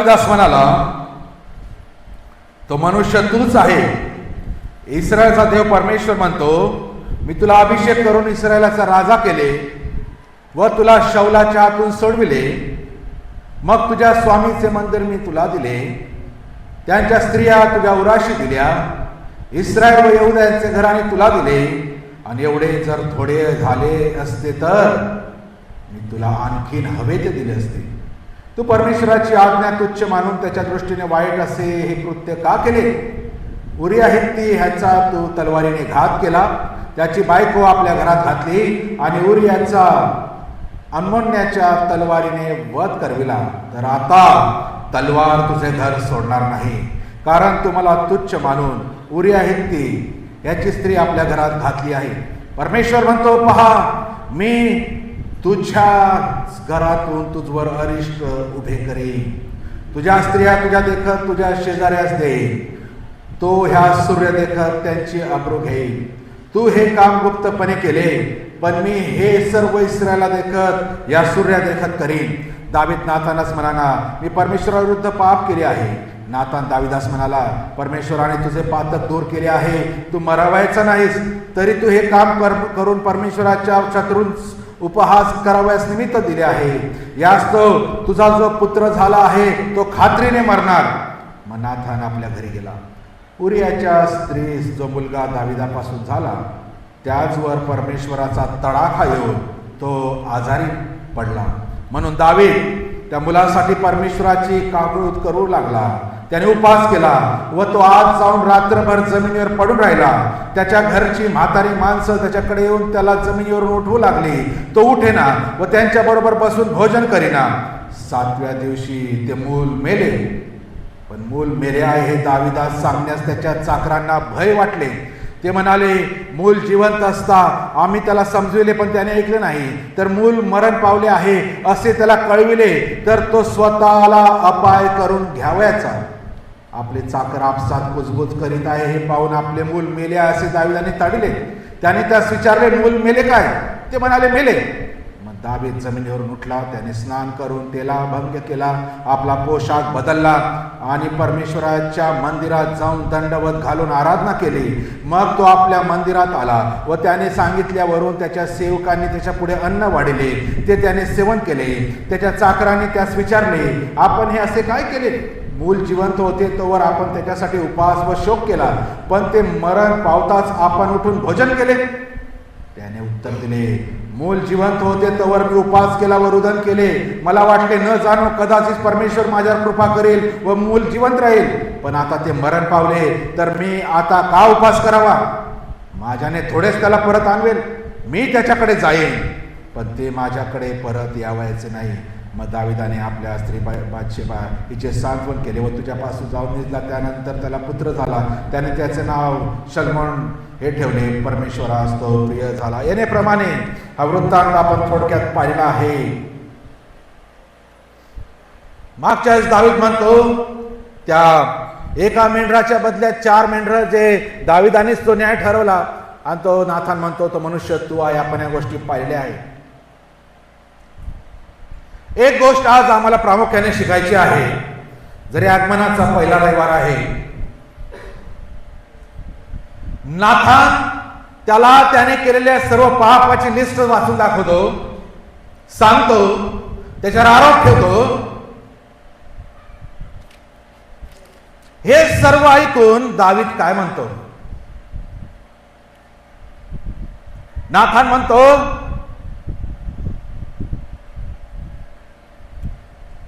दास म्हणाला, तो मनुष्य तूच आहे. इस्रायलचा देव परमेश्वर म्हणतो, मी तुला अभिषेक करून इस्रायलाचा राजा केले व तुला शौलाच्या हातून सोडविले. मग तुझ्या स्वामीचे मंदिर मी तुला दिले, त्यांच्या स्त्रिया तुझ्या उराशी दिल्या. इस्रायल व यहूदा यांचे घराणे तुला दिले, आणि एवढे जर थोडे झाले असते तर मी तुला आणखीन हवे ते दिले असते. तू परमेश्वराची आज्ञा तुच्छ मानून त्याच्या दृष्टीने वाईट असे हे कृत्य का केले? उरिया हित्ती ह्याचा तू तलवारीने घात केला, त्याची बायको आपल्या घरात घातली आणि उरियाचा अम्मोन्याच्या तलवारीने वध करविला. तर आता तलवार तुझे घर सोडणार नाही, कारण तू मला तुच्छ मानून उरिया हित्ती याची स्त्री आपल्या घरात घातली आहे. परमेश्वर म्हणतो, पहा, मी तुझ्या घरातून तुझवर अरिष्ट उभे करीन. तुझ्या स्त्रिया तुझ्या देखत तुझ्या शेजाऱ्यास देईन. तो ह्या सूर्य देखत त्यांची अब्रू घेईल. तू हे काम गुप्तपणे केले, पण मी हे सर्व इस्रायला देखत या सूर्या देखत करीन. दावीद नातानास म्हणाला, मी परमेश्वराविरुद्ध पाप केले आहे. नातान दाविदास म्हणाला, परमेश्वराने तुझे पातक दूर केले आहे. तू मरावायचा नाहीस, तरी तू हे काम करून परमेश्वराच्या शत्रूंस उपहास करावयास निमित्त दिले आहे. यास्तव तुझा जो पुत्र झाला आहे तो खात्रीने मरणार. मग नाथान आपल्या घरी गेला. उरियाच्या स्त्रीस जो मुलगा दाविदापासून झाला त्याचवर परमेश्वराचा तडाखा येऊन तो आजारी पडला. म्हणून दावीद त्या मुलासाठी परमेश्वराची काकूळत करू लागला. त्याने उपवास केला व तो आज जाऊन रात्रभर जमिनीवर पडून राहिला. त्याच्या घरची म्हातारी माणसं त्याच्याकडे येऊन त्याला जमिनीवरून उठवू लागली. तो उठेना व त्यांच्या बरोबर बसून भोजन करीना. 7व्या दिवशी ते मूल मेले. पण मूल मेले आहे हे दाविदास सांगण्यास त्याच्या चाकरांना भय वाटले. ते म्हणाले, मूल जिवंत असता आम्ही त्याला समजविले, पण त्याने ऐकले नाही. तर मूल मरण पावले आहे असे त्याला कळविले तर तो स्वतःला अपाय करून घ्यावयाचा. आपले चाकर आपसात कुजबुज करीत आहे हे पाहून आपले मूल मेले असे दाविदाने ताडिले. त्याने त्यास विचारले, मूल मेले काय? ते म्हणाले, मेले. मग दावीद जमिनीवरून उठला. त्याने स्नान करून तेला भंग केला, आपला पोशाख बदलला आणि परमेश्वराच्या मंदिरात जाऊन दंडवत घालून आराधना केली. मग तो आपल्या मंदिरात आला व त्याने सांगितल्यावरून त्याच्या सेवकांनी त्याच्या पुढे अन्न वाढिले. ते त्याने सेवन केले. त्याच्या चाकरांनी त्यास विचारले, आपण हे असे काय केले? मूल जिवंत होते तोवर आपण त्याच्यासाठी उपवास व शोक केला, पण ते मरण पावताच आपण उठून भोजन केले. त्याने उत्तर दिले, मूल जिवंत होते तोवर मी उपवास केला व रुदन केले. मला वाटले न जाणो कदाचित परमेश्वर माझ्यावर कृपा करेल व मूल जिवंत राहील. पण आता ते मरण पावले तर मी आता का उपवास करावा? माझ्याने थोडेच त्याला परत आणवेल. मी त्याच्याकडे जाईन, पण ते माझ्याकडे परत यावायचे नाही. मग दाविदाने आपल्या स्त्री बादशेबा हिचे सांत्वन केले व तुझ्यापासून जाऊन निघला. त्यानंतर त्याला पुत्र झाला. त्याने त्याचे नाव शल्मोन हे ठेवले. परमेश्वरास तो प्रिय झाला. येण्याप्रमाणे हा वृत्तांत आपण थोडक्यात पाहिला आहे. मागच्या वेळेस दावीद म्हणतो, त्या एका मेंढराच्या बदल्यात 4 मेंढर जे दाविदानेच तो न्याय ठरवला. आणि तो नाथान म्हणतो, तो मनुष्य तू आहे. आपण या गोष्टी पाहिल्या आहे. एक गोष्ट आज आम्हाला प्रामुख्याने शिकायची आहे. जरी आगमनाचा पहिला रविवार आहे, नाथान त्याने केलेल्या सर्व पापाची लिस्ट वाचून दाखवतो, सांगतो, त्याच्यावर आरोप ठेवतो. हे सर्व ऐकून दावीद काय म्हणतो? नाथान म्हणतो,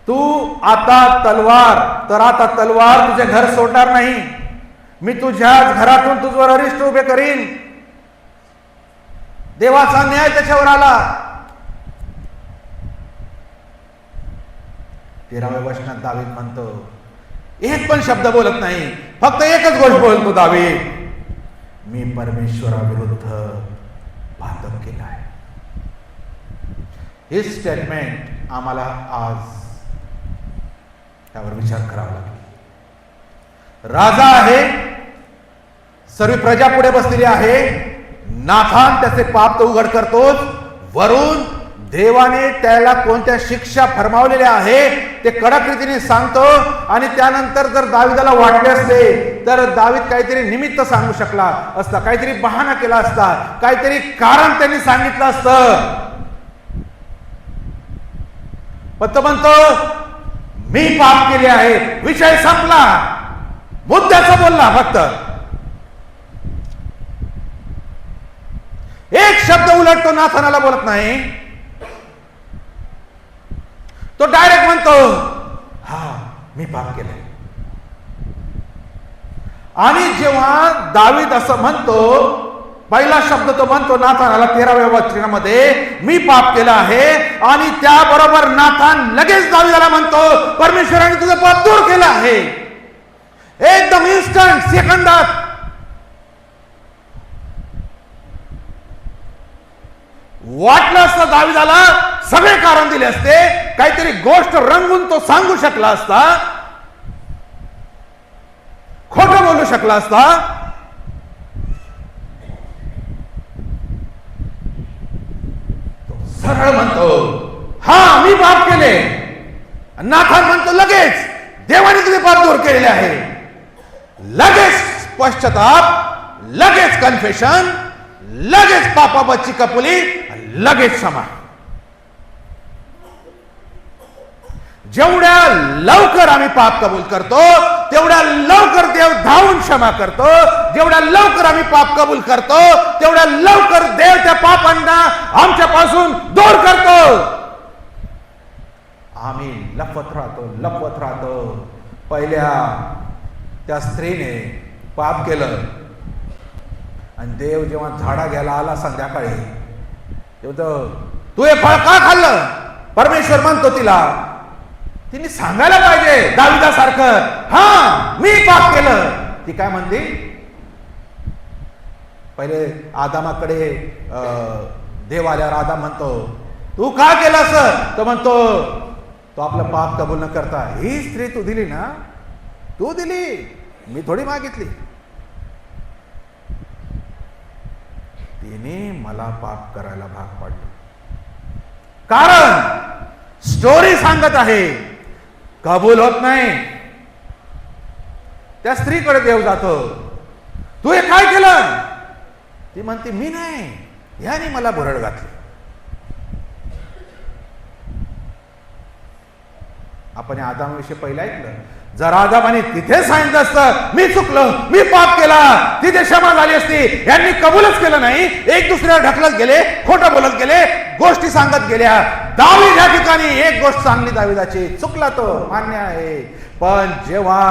तू आता तलवार तुझे घर सोडणार नाही. मी तुझ्याच घरातून तुझवर अरिष्ट उभे करीन. देवाचा न्याय त्याच्यावर आला. 13व्या वचनात दावीद म्हणतो, एक पण शब्द बोलत नाही, फक्त एकच गोष्ट बोलतो दावीद, मी परमेश्वराविरुद्ध पातक केला आहे. हे स्टेटमेंट आम्हाला आज त्यावर विचार करावा लागेल. राजा आहे, सर्व प्रजा पुढे बसलेली आहे. नाथान त्याचे पाप तो उघड करतोच, वरून देवाने त्याला कोणत्या शिक्षा फरमावलेल्या आहे ते कडक रीतीने सांगतो. आणि त्यानंतर जर दाविदाला वाटले असते तर दावीद काहीतरी निमित्त सांगू शकला असता, काहीतरी बहाणा केला असता, काहीतरी कारण त्यांनी सांगितलं असतं. पण तो म्हणतो मी पाप केले आहे, विषय संपला, मुद्द्याचा बोलला. फक्त एक शब्द उलट तो नाथानाला बोलत नाही. तो डायरेक्ट म्हणतो हा मी पाप केले. आणि जेव्हा दावीद असं म्हणतो, पहिला शब्द तो म्हणतो नाथानाला 13व्या वचनामध्ये मी पाप केलं आहे. आणि त्याबरोबर नाथान लगेच दावीदाला म्हणतो परमेश्वराने तुझं पाप दूर केलं आहे. एकदम इन्स्टंट, सेकंदात. वाटलं असतं दावीदाला सगळे कारण दिले असते, काहीतरी गोष्ट रंगवून तो सांगू शकला असता, खोटं बोलू शकला असता. तो सरळ म्हणतो हा मी पाप केले. नाथान म्हणतो लगेच देवाने तुझे पाप दूर केलेले आहे. लगेच पश्चाताप, लगेच कन्फेशन, लगेच पापाबाबतची कबुली, लगेच क्षमा. जेवढ्या लवकर आम्ही पाप कबूल करतो तेवढ्या लवकर देव धावून क्षमा करतो. जेवढ्या लवकर आम्ही पाप कबूल करतो तेवढ्या लवकर देव त्या पापांना आमच्यापासून दूर करतो. आम्ही लपत राहतो. पहिल्या त्या स्त्रीने पाप केलं आणि देव जेव्हा झाडा घ्यायला आला संध्याकाळी, तू हे फळ का खाल्लं? परमेश्वर म्हणतो तिला, तिने सांगायला पाहिजे दाविदासारखं हा मी पाप केलं. ती काय म्हणते? पहिले आदामाकडे देव आल्यावर आदाम म्हणतो तू का केलं असं? तो म्हणतो तो आपलं पाप कबूल न करता, ही स्त्री तू दिली ना, तू दिली, मी थोडी मागितली. तिने मला पाप करायला भाग पाडलं. कारण स्टोरी सांगत आहे, कबूल होत नाही. त्या स्त्रीकडे देव जातो, तू हे काय केलं? ती म्हणते मी नाही, याने मला भरड घातली. आपण आदामाविषयी पहिलं ऐकलं. जर आदामाने तिथे सांगितलं असतं मी चुकलो, मी पाप केला, तिथे क्षमा झाली असती. यांनी कबूलच केलं नाही, एक दुसऱ्याला ढकलत गेले, खोटं बोलत गेले, गोष्टी सांगत गेल्या. दावीद या ठिकाणी एक गोष्ट चांगली दावीदाची, चुकला तो मान्य आहे. पण जेव्हा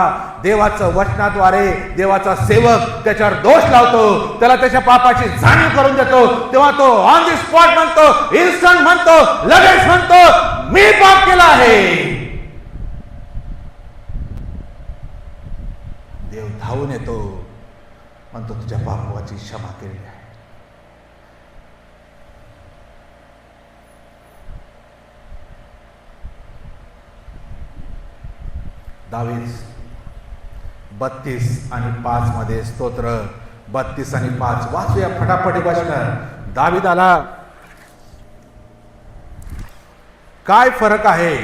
देवाचं वचनाद्वारे देवाचा सेवक त्याच्यावर दोष लावतो, त्याला त्याच्या पापाची जाणीव करून देतो, तेव्हा तो ऑन दी स्पॉट म्हणतो, इन्स्टंट म्हणतो, लगेच म्हणतो मी पाप केला आहे. देव धावून येतो, म्हणतो तुझ्या पापाची क्षमा केली आहे. दावीद 32 आणि 5 मध्ये स्तोत्र 32 आणि 5 वाचूया फटाफटी वचन. दावीदाला काय फरक आहे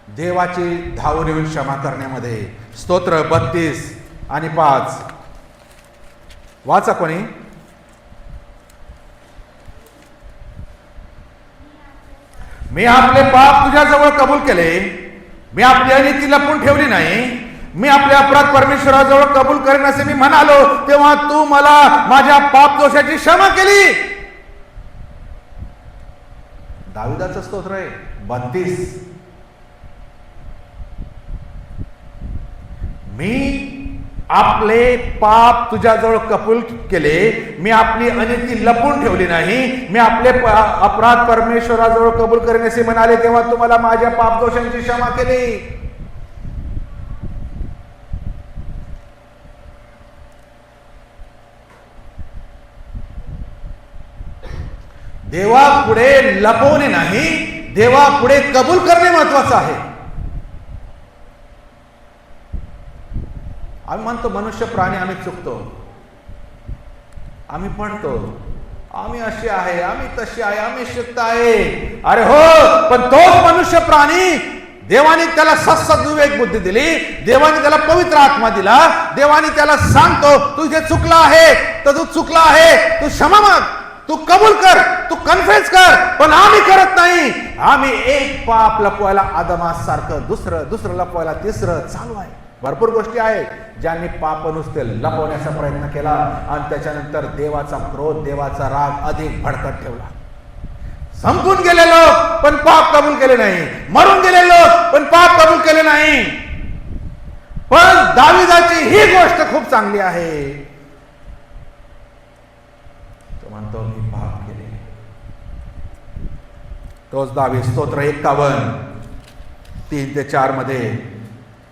देवाची धावून येऊन क्षमा करण्यामध्ये? स्तोत्र 32 आणि 5 वाचा कोणी. मी आपले पाप तुझ्याजवळ कबूल केले, मी आपली अनिती लपून ठेवली नाही, मी आपले अपराध परमेश्वराजवळ कबूल करेन असे मी म्हणालो, तेव्हा तू मला माझ्या पाप दोषाची क्षमा केली. दाविदाचं स्तोत्र आहे 32. मी आपले पाप तुझ्याजवळ कबूल केले, मी आपली अनिती लपून ठेवली नाही, मी आपले अपराध परमेश्वराजवळ कबूल करेन असे म्हणाले, तेव्हा तुम्हाला माझ्या पाप दोषांची क्षमा केली. देवापुढे लपवणे नाही, देवापुढे कबूल करणे महत्वाचं आहे. आम्ही म्हणतो मनुष्य प्राणी आम्ही चुकतो, आम्ही पडतो, आम्ही अशी आहे, आम्ही तशी आहे, आम्ही शुद्ध आहे. अरे हो, पण तोच मनुष्य प्राणी, देवाने त्याला सद्विवेक बुद्धी दिली, देवाने त्याला पवित्र आत्मा दिला, देवाने त्याला सांगतो तू जे चुकला आहे तर तू चुकला आहे, तू क्षमा माग, तू कबूल कर, तू कन्फेस कर. पण आम्ही करत नाही. आम्ही एक पाप लपवायला आदमासारखं दुसरं लपवायला तिसरं चालू आहे. भरपूर गोष्टी आहेत ज्यांनी पाप नुसते लपवण्याचा प्रयत्न केला आणि त्याच्यानंतर देवाचा क्रोध, देवाचा राग अधिक भडकत ठेवला. संपून गेले लोक पण पाप कबूल केले नाही, मरून गेले लोक पण पाप कबूल केले नाही. पण दाविदाची ही गोष्ट खूप चांगली आहे. तो म्हणतो मी पाप केले. तोच दावीद स्तोत्र 51 3 ते 4 मध्ये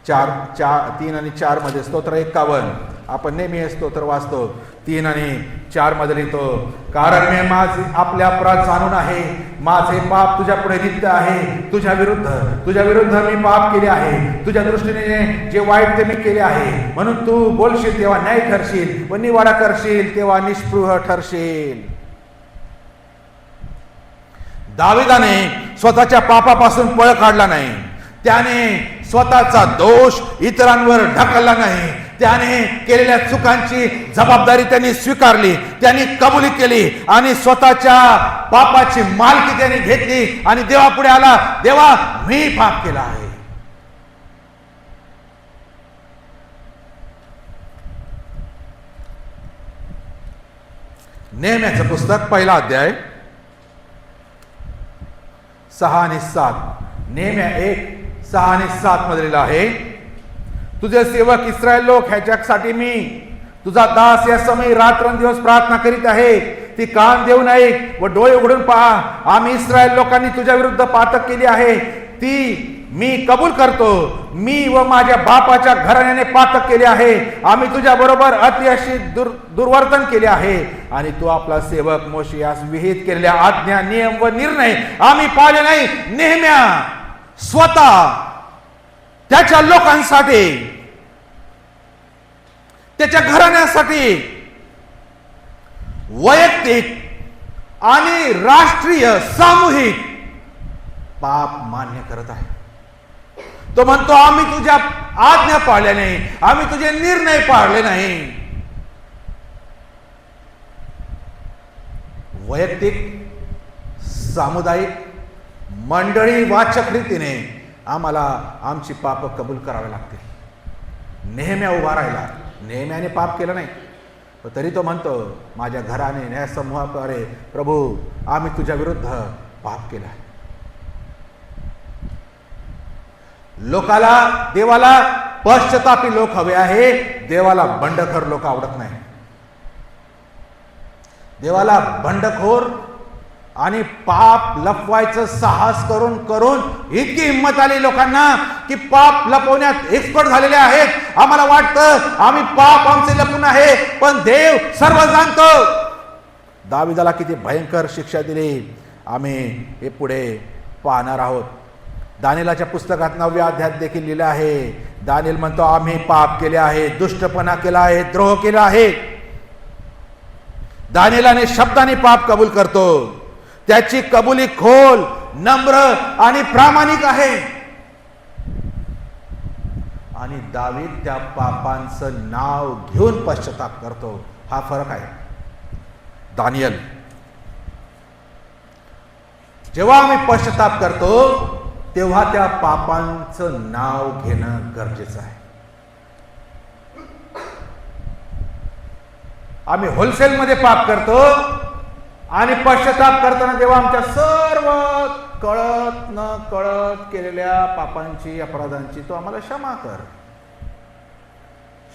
3 आणि 4 मध्ये स्तोत्र 51 आपण नेहमी हे स्तोत्र वाचतो. 3 आणि 4 मध्ये लिहितो, कारण मी माझे आपल्या अपराध जाणून आहे, माझे पाप तुझ्या पुढे नित्य आहे. तुझ्या विरुद्ध मी पाप केले आहे, तुझ्या दृष्टीने जे वाईट ते मी केले आहे. म्हणून तू बोलशील तेव्हा न्याय करशील, व निवाडा करशील तेव्हा निष्पृह ठरशील. दाविदाने स्वतःच्या पापापासून पळ काढला नाही, त्याने स्वतःचा दोष इतरांवर ढकलला नाही, त्याने केलेल्या चुकांची जबाबदारी त्यांनी स्वीकारली, त्यांनी कबुली केली आणि स्वतःच्या पापाची मालकी त्याने घेतली आणि देवापुढे आला, देवा मी पाप केला आहे. नेहम्याचं पुस्तक 1 अध्याय 6 आणि 7. नेहम्या 1 6 आणि 7 मध्ये लिहिलं आहे, तुझे सेवक इस्रायल लोक ह्याच्यासाठी मी तुझा दास या समय रात्रंदिवस प्रार्थना करीत आहे. ती कान देऊन ऐक व डोळे उघडून पहा. आम्ही इस्रायल लोकांनी तुझ्या विरुद्ध पातक केली आहे, ती मी कबूल करतो. मी व माझ्या बापाच्या घराण्याने पातक केले आहे. आम्ही तुझ्या बरोबर अति दुर्वर्तन केले आहे आणि तू आपला सेवक मोशे यास विहित केलेल्या आज्ञा, नियम व निर्णय आम्ही पाळले नाही. नेहम्या स्वतः त्याच्या लोकांसाठी, त्याच्या घराण्यासाठी वैयक्तिक आणि राष्ट्रीय सामूहिक पाप मान्य करत आहे. तो म्हणतो आम्ही तुझ्या आज्ञा पाळल्या नाही, आम्ही तुझे निर्णय पाळले नाही. वैयक्तिक, सामुदायिक, मंडळी वाचक रीतीने आम्हाला आमची पाप कबूल करावे लागतील. नेहम्या उभा राहिला, नेहम्याने पाप केलं नाही, तरी तो म्हणतो माझ्या घराने न्याय समूहाद्वारे प्रभू आम्ही तुझ्या विरुद्ध पाप केला. लोकाला, देवाला पश्चातापी लोक हवे आहे, देवाला बंडखोर लोक आवडत नाही. देवाला बंडखोर आणि पाप लपवायचं साहस करून करून इतकी हिंमत आली लोकांना की पाप लपवण्यात एक्सपर्ट झालेले आहेत. आम्हाला वाटतं आम्ही पाप आमचे लपून आहे, पण देव सर्व जाणतो. दाविदाला किती भयंकर शिक्षा दिली आम्ही हे पुढे पाहणार आहोत. दानिएलाच्या पुस्तकात 9व्या अध्यायात देखील लिहिलं आहे. दानिएल म्हणतो आम्ही पाप केले आहे, दुष्टपणा केला आहे, द्रोह केला आहे. दानिएलाने शब्दाने पाप कबूल करतो. त्याची कबुली खोल, नम्र आणि प्रामाणिक आहे. आणि दावीद त्या पापांचं नाव घेऊन पश्चाताप करतो. हा फरक आहे. दानिएल, जेव्हा आम्ही पश्चाताप करतो तेव्हा त्या पापांचं नाव घेणं गरजेचं आहे. आम्ही होलसेलमध्ये पाप करतो आणि पश्चाताप करताना तेव्हा आमच्या सर्व कळत न कळत केलेल्या पापांची, अपराधांची तो आम्हाला क्षमा कर.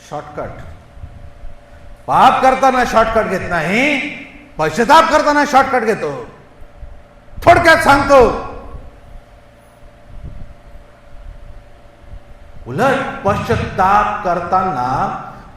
शॉर्टकट. पाप करताना शॉर्टकट घेत नाही, पश्चाताप करताना शॉर्टकट घेतो. थोडक्यात सांगतो, उलट पश्चाताप करताना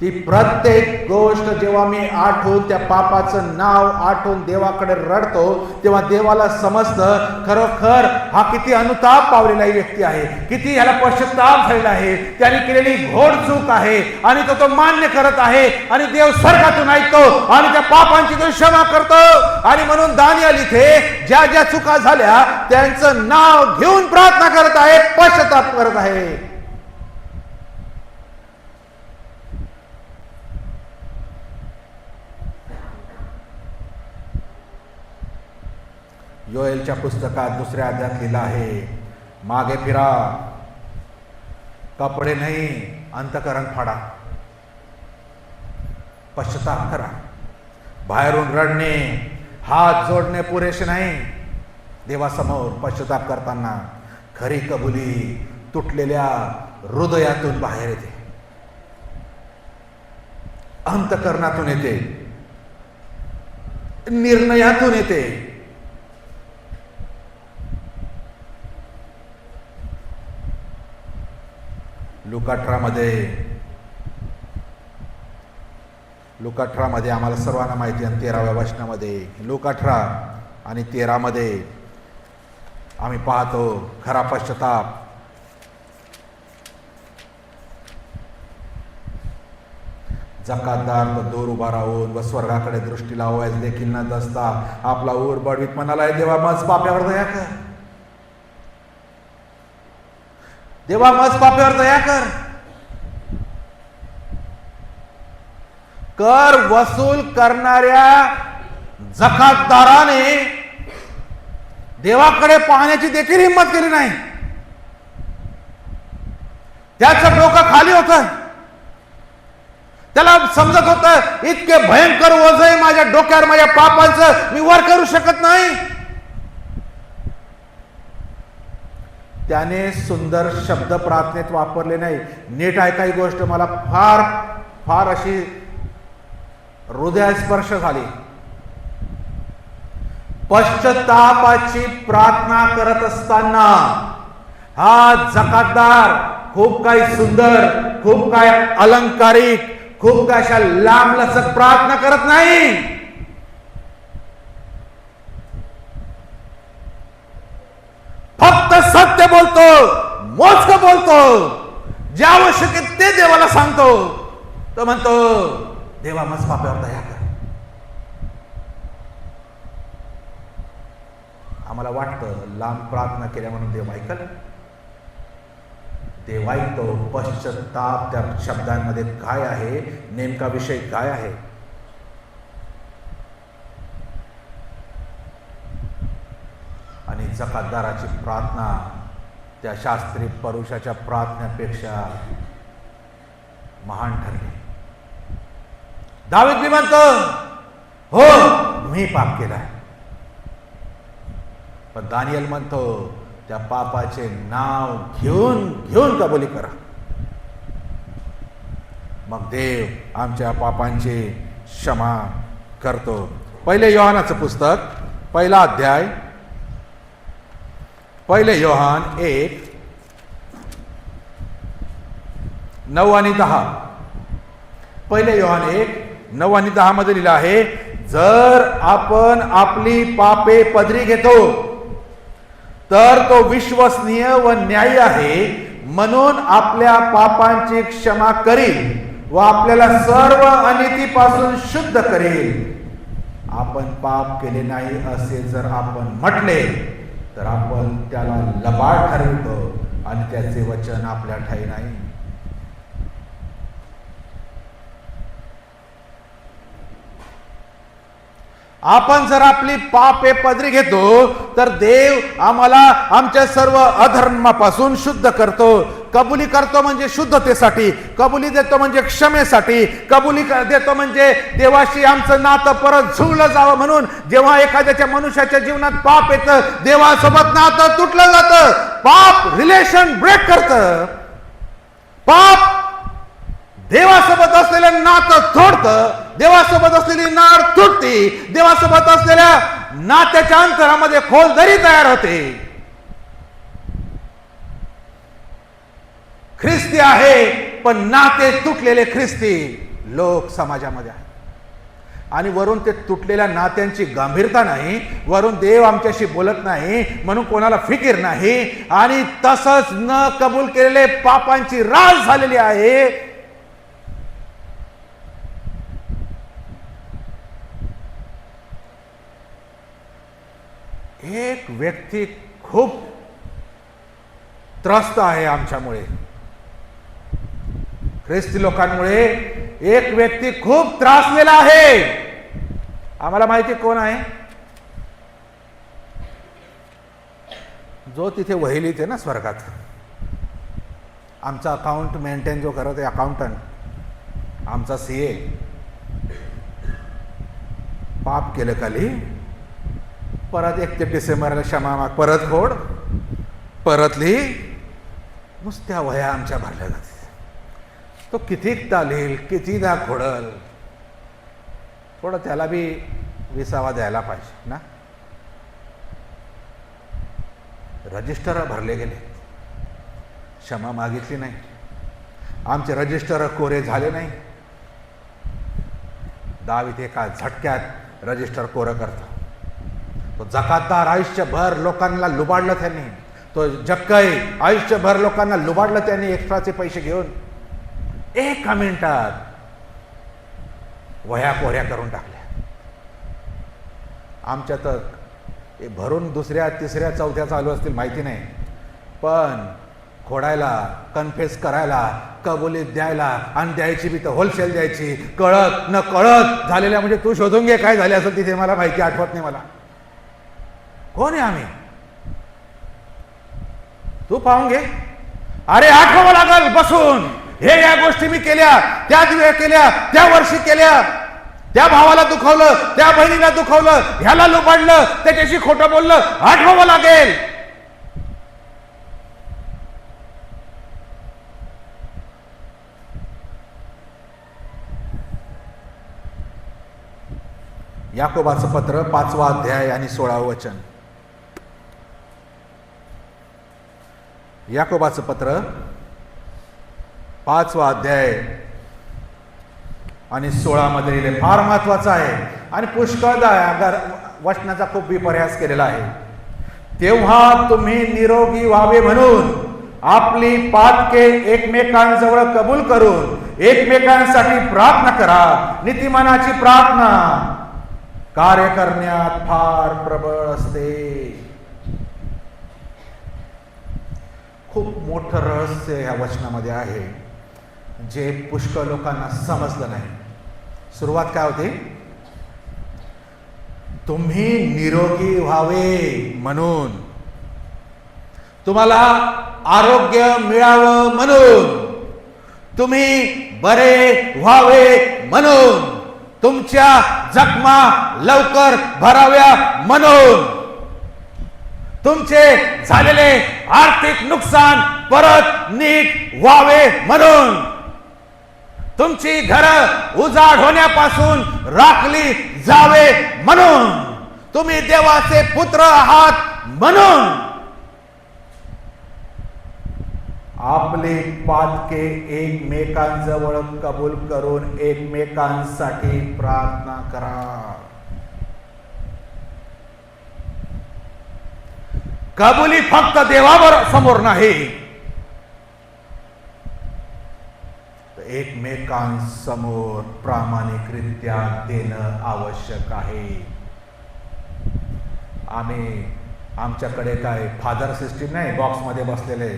ती प्रत्येक गोष्ट जेव्हा मी आठवून त्या पापाचं नाव आठवून देवाकडे रडतो, तेव्हा देवाला समजतं खरोखर हा किती अनुताप पावलेला व्यक्ती आहे, किती ह्याला पश्चाताप झालेला आहे, त्याने केलेली घोर चूक आहे आणि तो मान्य करत आहे आणि देव स्वर्गातून ऐकतो आणि त्या पापांची तो क्षमा करतो. आणि म्हणून दानिएल इथे ज्या ज्या चुका झाल्या त्यांचं नाव घेऊन प्रार्थना करत आहे, पश्चाताप करत आहे. योएलच्या पुस्तकात 2ऱ्या अध्यायात लिहिलं आहे, मागे फिरा, कपडे नाही अंतकरण फाडा, पश्चाताप करा. बाहेरून रडणे, हात जोडणे पुरेसे नाही. देवासमोर पश्चाताप करताना खरी कबुली तुटलेल्या हृदयातून बाहेर येते, अंतकरणातून येते, निर्णयातून येते. लूका 18 मध्ये आम्हाला सर्वांना माहिती आहे, 13व्या वचनामध्ये लूका 18 आणि 13 मध्ये आम्ही पाहतो खरा पश्चाताप. जकातदार तो दूर उभा राहून व स्वर्गाकडे दृष्टी लावायच देखील न दसता आपला ऊर बडवीत म्हणाला, देवा मज पाप्यावर दया कर, देवा मज पाप्यावर दया कर. कर वसूल करणाऱ्या जकातदाराने देवाकडे पाहण्याची देखील हिंमत केली नाही. त्याचं डोकं खाली होतं. त्याला समजत होतं इतके भयंकर ओझ आहे माझ्या डोक्यावर, माझ्या पापांचं, मी वर करू शकत नाही. त्याने सुंदर शब्द प्रार्थनेत वापरले नाही. नीट ऐकाई गोष्ट मला फार फार अशी हृदयस्पर्श झाली. पश्चातापाची प्रार्थना करत असताना हा जकातदार खूप काही सुंदर, खूप काय अलंकारिक, खूप काय अशा लांबलचक प्रार्थना करत नाही. फक्त सत्य बोलतो, मोजकं बोलतो, जे आवश्यक आहे ते देवाला सांगतो. तो म्हणतो, देवा मज पाप्यावर दया कर. आम्हाला वाटतं लांब प्रार्थना केल्या म्हणून देव ऐकल. देव ऐकतो. पश्चाताप त्या शब्दांमध्ये काय आहे, नेमका विषय काय आहे. आणि जकातदाराची प्रार्थना त्या शास्त्री पुरुषाच्या प्रार्थनेपेक्षा महान ठरली. दावीद बी म्हणतो, हो मी पाप केलाय. पण दानिएल म्हणतो, त्या पापाचे नाव घेऊन घेऊन कबुली करा, मग देव आमच्या पापांची क्षमा करतो. पहिले योहानाचं पुस्तक 1 अध्याय, 1 योहान 1:9 आणि 10. 1 योहान 1:9 आणि 10 मध्ये लिहिलं आहे, जर आपण आपली पापे पदरी घेतो तर तो विश्वसनीय व न्यायी आहे, म्हणून आपल्या पापांची क्षमा करील व आपल्याला सर्व अनितीपासून शुद्ध करेल. आपण पाप केले नाही असे जर आपण म्हटले तर आपण त्याला लबाड ठरवितो आणि त्याचे वचन आपल्या ठाई नाही. आपण जर आपली पापे पदरी घेतो तर देव आम्हाला आमच्या सर्व अधर्मापासून शुद्ध करतो. कबुली करतो म्हणजे शुद्धतेसाठी, कबुली देतो म्हणजे क्षमेसाठी, कबुली देतो म्हणजे देवाशी आमचं नातं परत जुळलं जावं म्हणून. जेव्हा एखाद्याच्या मनुष्याच्या जीवनात पाप येतं, देवासोबत नातं तुटलं जातं. पाप रिलेशन ब्रेक करतं. पाप देवासोबत असलेलं नातं तोडतं. देवासोबत असलेली नाळ तुटते. देवासोबत असलेल्या नात्याच्या अंतरामध्ये खोल दरी तयार होते. ख्रिस्ती आहे पण नाते तुटलेले ख्रिस्ती. लोक समाजामध्ये आहेत. आणि वरून ते तुटलेल्या नात्यांची गंभीरता नाही, वरून देव आमच्याशी बोलत नाही म्हणून कोणाला फिकीर नाही, आणि तसंच न कबूल केलेले पापांची रास झालेली आहे. एक व्यक्ती खूप त्रस्त आहे आमच्यामुळे, ख्रिस्ती लोकांमुळे एक व्यक्ती खूप त्रासलेला आहे. आम्हाला माहिती कोण आहे? जो तिथे वहिलीत आहे ना स्वर्गात, आमचा अकाउंट मेंटेन जो करत आहे, अकाउंटंट, आमचा CA. पाप केलं खाली, परत 31 डिसेंबरला क्षमा माग, परत खोड, परत लिही, नुसत्या वह्या आमच्या भरल्या जाते. तो कितीकदा लिहिल, कितीदा खोडल, थोडं त्याला बी विसावा द्यायला पाहिजे ना. रजिस्टर भरले गेले, क्षमा मागितली नाही, आमचे रजिस्टर कोरे झाले नाही. दावीत एका झटक्यात रजिस्टर कोरं करतो. तो जकातदार आयुष्यभर लोकांना लुबाडलं त्यांनी, तो जक्कई आयुष्यभर लोकांना लुबाडलं त्यांनी एक्स्ट्राचे पैसे घेऊन. एका मिनिटात वह्या कोऱ्या करून टाकल्या. आमच्या तर भरून दुसऱ्या तिसऱ्या चौथ्या चालू असतील माहिती नाही, पण खोडायला, कन्फेस करायला, कबुलीत द्यायला, आणि द्यायची बी तर होलसेल द्यायची, कळत न कळत झालेल्या. म्हणजे तू शोधून घे काय झाले असेल तिथे, मला माहिती आठवत नाही मला. कोण आहे आम्ही? तू पाहून घे. अरे आठवावं लागल बसून, हे या गोष्टी मी केल्या, त्या दिवशी केल्या, त्या वर्षी केल्या, त्या भावाला दुखवलं, त्या बहिणीला दुखवलं, ह्याला लुबाडलं, त्याच्याशी खोटं बोललं, आठवावं लागेल. याकोबाचं पत्र 5वा अध्याय आणि 16वं वचन. याकोबाचं पत्र 5वा अध्याय आणि 16 मध्ये लिहिले. फार महत्वाचं आहे आणि पुष्कळदा अगर वचनाचा खूप विपर्यास केलेला आहे. तेव्हा तुम्ही निरोगी व्हावे म्हणून आपली पातके एकमेकांजवळ कबूल करून एकमेकांसाठी प्रार्थना करा. नीतिमानाची प्रार्थना कार्य करण्यात फार प्रबळ असते. खूप मोठं रहस्य या वचनामध्ये आहे जे पुष्कळ लोकांना समजलं नाही. सुरुवात काय होती? तुम्ही निरोगी व्हावे म्हणून, तुम्हाला आरोग्य मिळावं म्हणून, तुम्ही बरे व्हावे म्हणून, तुमच्या जखमा लवकर भराव्या म्हणून, तुमचे झालेले आर्थिक नुकसान परत नीट व्हावे म्हणून, तुमची घरं उजाड होण्यापासून राखली जावे म्हणून, तुम्ही देवाचे पुत्र आहात म्हणून, आपले पातके एकमेकांजवळ कबूल करून एकमेकांसाठी प्रार्थना करा. कबुली फक्त देवावर समोर नाही, एकमेकांसमोर प्रामाणिकरित्या देणं आवश्यक आहे. आमच्याकडे काय फादर सिस्टीम नाही, बॉक्समध्ये बसलेले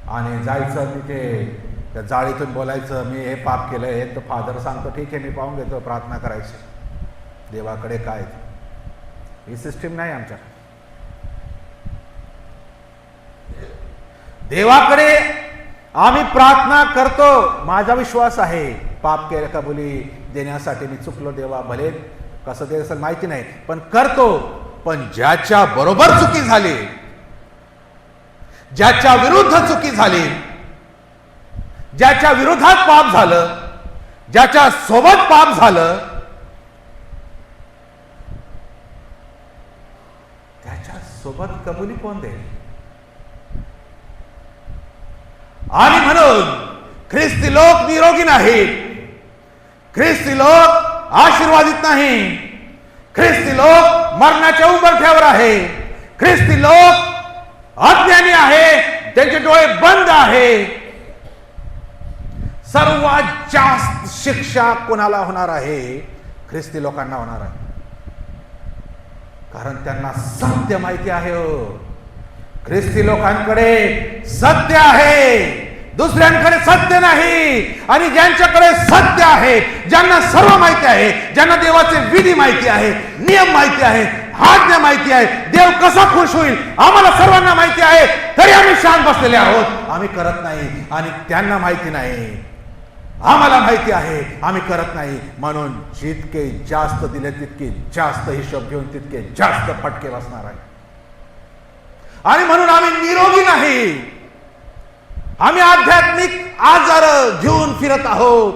आणि जायचं तिथे त्या जाळीतून बोलायचं मी हे पाप केलं हे, तर फादर सांगतो ठीक आहे मी पाहून घेतो, प्रार्थना करायची. देवाकडे काय ही सिस्टीम नाही आमच्याकडे. देवाकडे आम्ही प्रार्थना करतो. माझा विश्वास आहे पाप केलं कबुली देण्यासाठी मी चुकलो देवा, भले कसं ते असेल माहिती नाही पण करतो. पण ज्याच्या बरोबर चुकी झाली, ज्याच्या विरुद्ध चुकी झाली, ज्याच्या विरोधात पाप झालं, ज्याच्या सोबत पाप झालं, त्याच्या सोबत कबुली कोण देईल? आणि म्हणून ख्रिस्ती लोक निरोगी नाहीत, ख्रिस्ती लोक आशीर्वादित नाही, ख्रिस्ती लोक मरणाच्या उंबरठ्यावर आहे, ख्रिस्ती लोक अज्ञानी आहे, त्यांचे डोळे बंद आहे. सर्वात जास्त शिक्षा कोणाला होणार आहे? ख्रिस्ती लोकांना होणार आहे. कारण त्यांना सत्य माहिती आहे. ख्रिस्ती लोकांकडे सत्य आहे, दुसऱ्यांकडे सत्य नाही. आणि ज्यांच्याकडे सत्य आहे, ज्यांना सर्व माहिती आहे, ज्यांना देवाचे विधी माहिती आहे, नियम माहिती आहे, आज्ञा माहिती आहे, देव कसा खुश होईल आम्हाला सर्वांना माहिती आहे, तरी आम्ही शांत बसलेले आहोत, आम्ही करत नाही. आणि त्यांना माहिती नाही, आम्हाला माहिती आहे, आम्ही करत नाही. म्हणून जितके जास्त दिले तितके जास्त हिशोब घेऊन तितके जास्त फटके बसणार आहे. आणि म्हणून आम्ही निरोगी नाही, आम्ही आध्यात्मिक आजार घेऊन फिरत आहोत.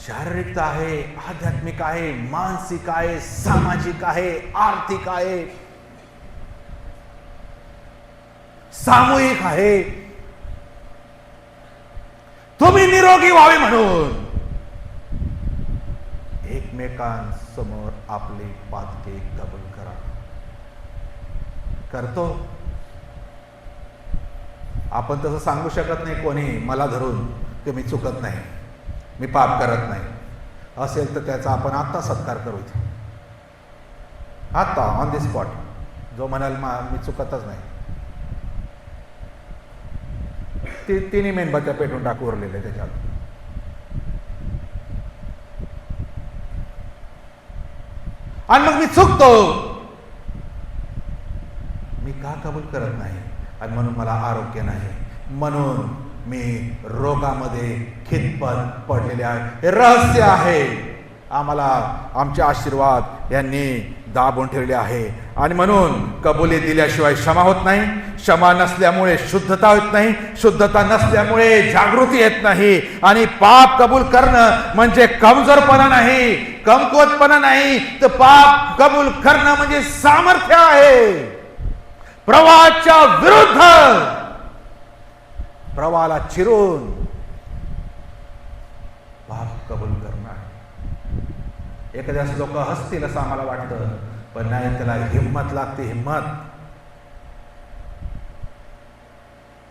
शारीरिक आहे, आध्यात्मिक आहे, मानसिक आहे, सामाजिक आहे, आर्थिक आहे, सामूहिक आहे. तुम्ही निरोगी व्हावे म्हणून एकमेकांसमोर आपले पातके कबूल करा. करतो आपण तसं सांगू शकत नाही कोणी मला धरून की मी चुकत नाही, मी पाप करत नाही. असेल तर त्याचा आपण आत्ता सत्कार करू, आत्ता ऑन द स्पॉट. जो म्हणाल मी चुकतच नाही, तिन्ही मेणबत्त्या पेटून टाकू उरलेले त्याच्यात. आणि मग मी चुकतो, मी का कबूल करत नाही? आणि म्हणून मला आरोग्य नाही, म्हणून मी रोगामध्ये खितपत पडलेले आहे. हे रहस्य आहे. आम्हाला आमचे आशीर्वाद यांनी दाबून ठेवले आहे. आणि म्हणून कबुली दिल्याशिवाय क्षमा होत नाही, क्षमा नसल्यामुळे शुद्धता होत नाही, शुद्धता नसल्यामुळे जागृती येत नाही. आणि पाप कबूल करणं म्हणजे कमजोरपणा नाही, कमकुवतपणा नाही, तर पाप कबूल करणं म्हणजे सामर्थ्य आहे. प्रवाहाच्या विरुद्ध प्रवाहाला चिरून पाप कबूल करणं आहे. एखाद्यास लोक हसतील असं आम्हाला वाटतं, पण नाही, त्याला हिम्मत लागते, हिम्मत.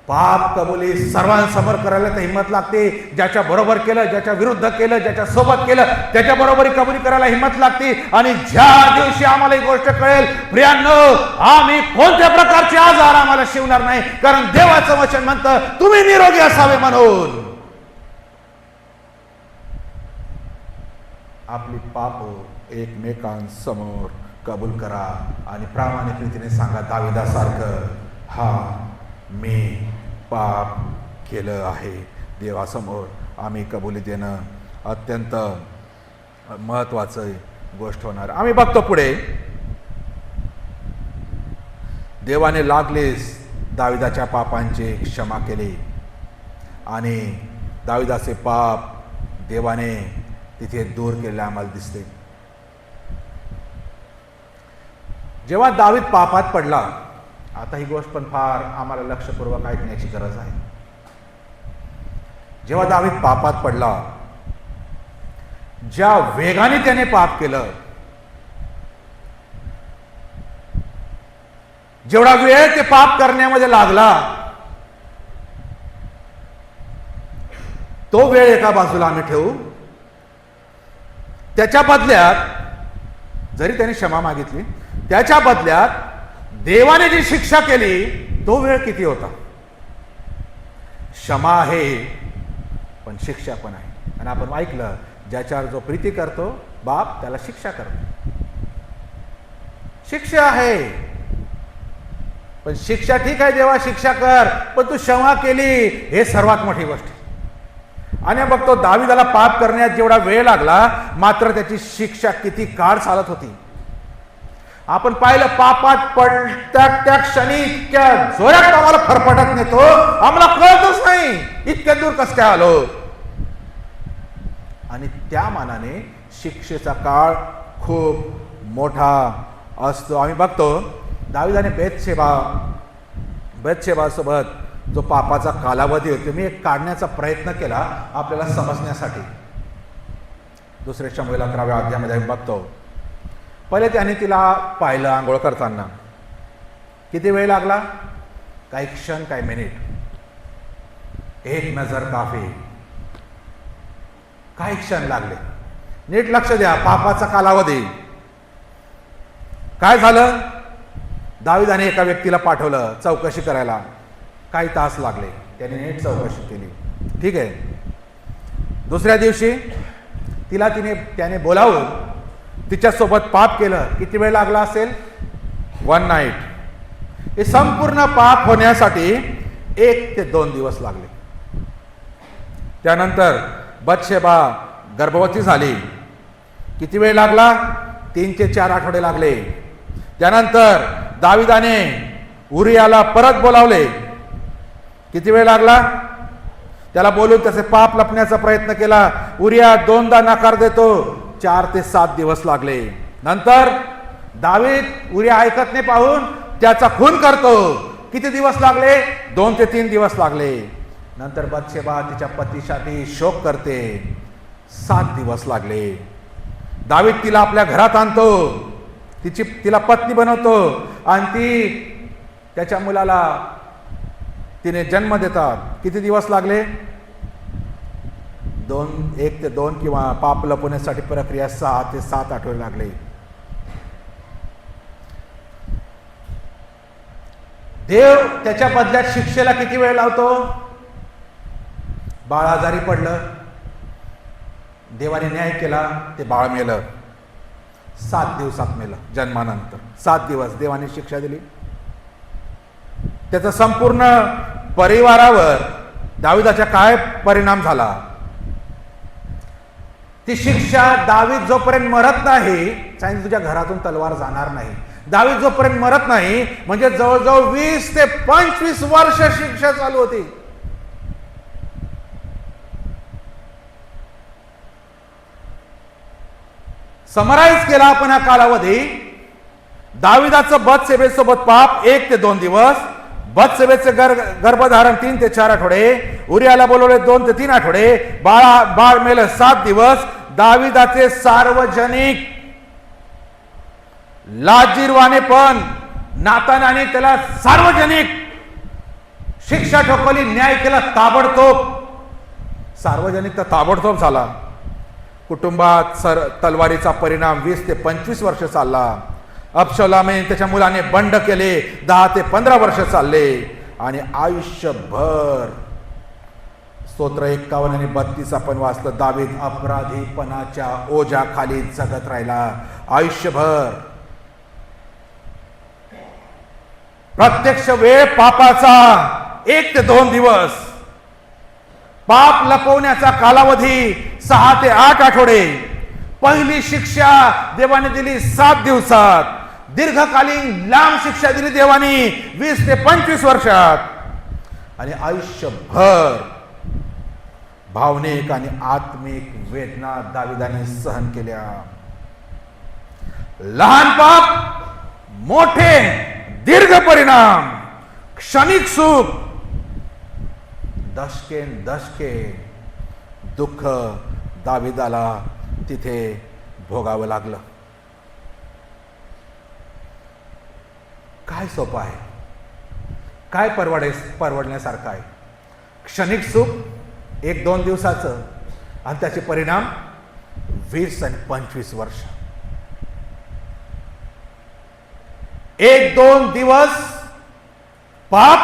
पाप कबुली सर्वांसमोर करायला तर हिम्मत लागते. ज्याच्या बरोबर केलं, ज्याच्या विरुद्ध केलं, ज्याच्या सोबत केलं, त्याच्या बरोबरी कबुली करायला हिम्मत लागते. आणि ज्या दिवशी आम्हाला ही गोष्ट कळेल, प्रियांनो, आम्ही कोणत्या प्रकारचे आजार आम्हाला शिवणार नाही, कारण देवाचं वचन म्हणतं तुम्ही निरोगी असावे म्हणून. आपली पाप एकमेकांसमोर कबूल करा आणि प्रामाणिक रीतीने सांगा दाविदासारखं, हा मी पाप केलं आहे. देवासमोर आम्ही कबुली देणं अत्यंत महत्वाचं गोष्ट होणार. आम्ही बघतो पुढे, देवाने लागलेच दाविदाच्या पापांची क्षमा केली आणि दाविदाचे पाप देवाने तिथे दूर केले आम्हाला दिसते. जेव्हा दावीद पापात पडला, आता ही गोष्ट पण फार आम्हाला लक्षपूर्वक ऐकण्याची गरज आहे. जेव्हा दावीद पापात पडला, ज्या वेगाने त्याने पाप केलं, जेवढा वेळ ते पाप करण्यामध्ये लागला, तो वेळ एका बाजूला आम्ही ठेवू. त्याच्या बदल्यात जरी त्याने क्षमा मागितली, त्याच्या बदल्यात देवाने जी शिक्षा केली, तो वेळ किती होता? क्षमा आहे पण शिक्षा पण आहे. आणि आपण ऐकलं, ज्याच्यावर जो प्रीती करतो बाप त्याला शिक्षा करतो. शिक्षा आहे पण शिक्षा ठीक आहे, देवा शिक्षा कर, पण तू क्षमा केली, हे सर्वात मोठी गोष्ट. आणि बघतो दाविदाला पाप करण्यात जेवढा वेळ लागला, मात्र त्याची शिक्षा किती काळ चालत होती. आपण पाहिलं, पापात पडत्या त्या क्षणी इतक्या जोरात आम्हाला फरफटत नेतो, आम्हाला कळतच नाही इतक्या दूर कसं काय आलो. आणि त्या मानाने शिक्षेचा काळ खूप मोठा असतो. आम्ही बघतो दाविदाने बेतशेबा सोबत जो पापाचा कालावधी होतो मी एक काढण्याचा प्रयत्न केला आपल्याला समजण्यासाठी. दुसरे शमूएल 11व्या अध्यायामध्ये बघतो. पहिले त्याने तिला पाहिलं आंघोळ करताना. किती वेळ लागला? काही क्षण, काही मिनिट. एक नजर काफी. काही क्षण लागले. नीट लक्ष द्या. पापाचा कालावधी. काय झालं? दाविदाने एका व्यक्तीला पाठवलं चौकशी करायला. काही तास लागले. त्याने नीट चौकशी केली. ठीक आहे. दुसऱ्या दिवशी त्याने बोलावून तिच्यासोबत पाप केलं. किती वेळ लागला असेल? 1 नाईट. हे संपूर्ण पाप होण्यासाठी 1 ते 2 दिवस लागले. त्यानंतर बत्शेबा गर्भवती झाली. किती वेळ लागला? 3 ते 4 आठवडे लागले. त्यानंतर दाविदाने उरियाला परत बोलावले. किती वेळ लागला? त्याला बोलून त्याचे पाप लपण्याचा प्रयत्न केला. उरिया 2दा नकार देतो. 4 ते 7 दिवस लागले. नंतर दावीद उरिया ऐकत नाही पाहून त्याचा खून करतो. किती दिवस लागले? 2 ते 3 दिवस लागले. नंतर बत्शेबा तिच्या पतीसाठी शोक करते. 7 दिवस लागले. दावीद तिला आपल्या घरात आणतो. तिला पत्नी बनवतो आणि ती त्याच्या मुलाला तिने जन्म देतात. किती दिवस लागले? 1 ते 2 किंवा पाप लपवण्यासाठी प्रक्रिया 6 ते 7 आठवडे लागले. देव त्याच्या बदल्यात शिक्षेला किती वेळ लावतो? बाळ आजारी पडलं, देवाने न्याय केला, ते बाळ मेलं. 7 दिवसात मेलं. जन्मानंतर 7 दिवस देवाने शिक्षा दिली. त्याचा संपूर्ण परिवारावर दाविदाच्या काय परिणाम झाला? ती शिक्षा दावीद जोपर्यंत मरत नाही, सांगितलं तुझ्या घरातून तलवार जाणार नाही. दावीद जोपर्यंत मरत नाही म्हणजे जवळजवळ 20 ते 25 वर्ष शिक्षा चालू होती. समराईज केला आपण हा कालावधी. दाविदाचं बत्शेबेसोबत पाप 1 ते 2 दिवस, बत्शेबेचे गर्भधारण 3 ते 4 आठवडे, उरियाला बोलवले 2 ते 3 आठवडे, बाळ मेलं 7 दिवस. दाविदाचे सार्वजनिक लाजीरवाने पण नातानाने त्याला सार्वजनिक शिक्षा ठोकवली, न्याय केला ताबडतोब. सार्वजनिक तर ताबडतोब झाला. कुटुंबात तलवारीचा परिणाम 20 ते 25 वर्ष चालला. अबशलोमाने त्याच्या मुलाने बंड केले. 10 ते 15 वर्ष चालले आणि आयुष्यभर स्तोत्र 51 आणि 32 आपण वाचलं. दावीद अपराधीपणाच्या ओझ्याखाली जगत राहिला आयुष्यभर. प्रत्यक्ष वेळ पापाचा 1 ते 2 दिवस. पाप लपवण्याचा कालावधी 6 ते 8 आठवडे. पहिली शिक्षा देवाने दिली 7 दिवसात. दीर्घकालीन लांब शिक्षा दिली देवाने 20 ते 25 वर्षात. आणि आयुष्यभर भावनिक आणि आत्मिक वेदना दाविदाने सहन केल्या. लहान पाप, मोठे दीर्घ परिणाम, क्षणिक सुख, दशके दुःख दाविदाला तिथे भोगावं लागलं. काय सोपं आहे? काय परवडण्यासारखं आहे? क्षणिक सुख 1-2 दिवसाचं आणि त्याचे परिणाम 20 आणि 25 वर्ष. 1-2 दिवस पाप,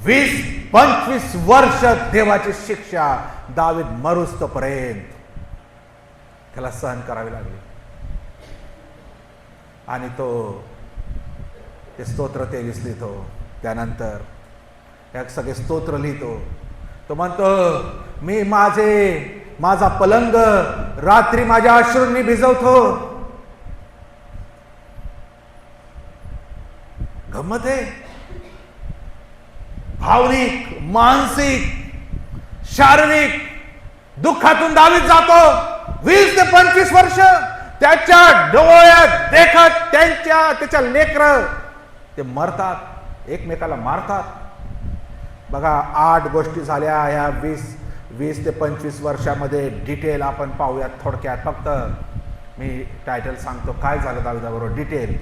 20-25 वर्ष देवाची शिक्षा. दावीद मरुस्तोपर्यंत त्याला सहन करावी लागली. आणि तो ते स्तोत्र 23 लिहितो. त्यानंतर या सगळे स्तोत्र लिहितो. तो म्हणतो मी माझा पलंग रात्री माझ्या अश्रूंनी भिजवतो. गंमत आहे. भावनिक, मानसिक, शारीरिक दुःखातून दावीद जातो. 20 ते 25 वर्ष त्याच्या डोळ्यात देखत त्याच्या लेकरं ते मरतात, एकमेकाला मारतात, बघा 8 गोष्टी झाल्या ह्या 20 ते 25 वर्षामध्ये. डिटेल आपण पाहूयात थोडक्यात. फक्त मी टायटल सांगतो काय झालं दाविदाबरोबर. डिटेल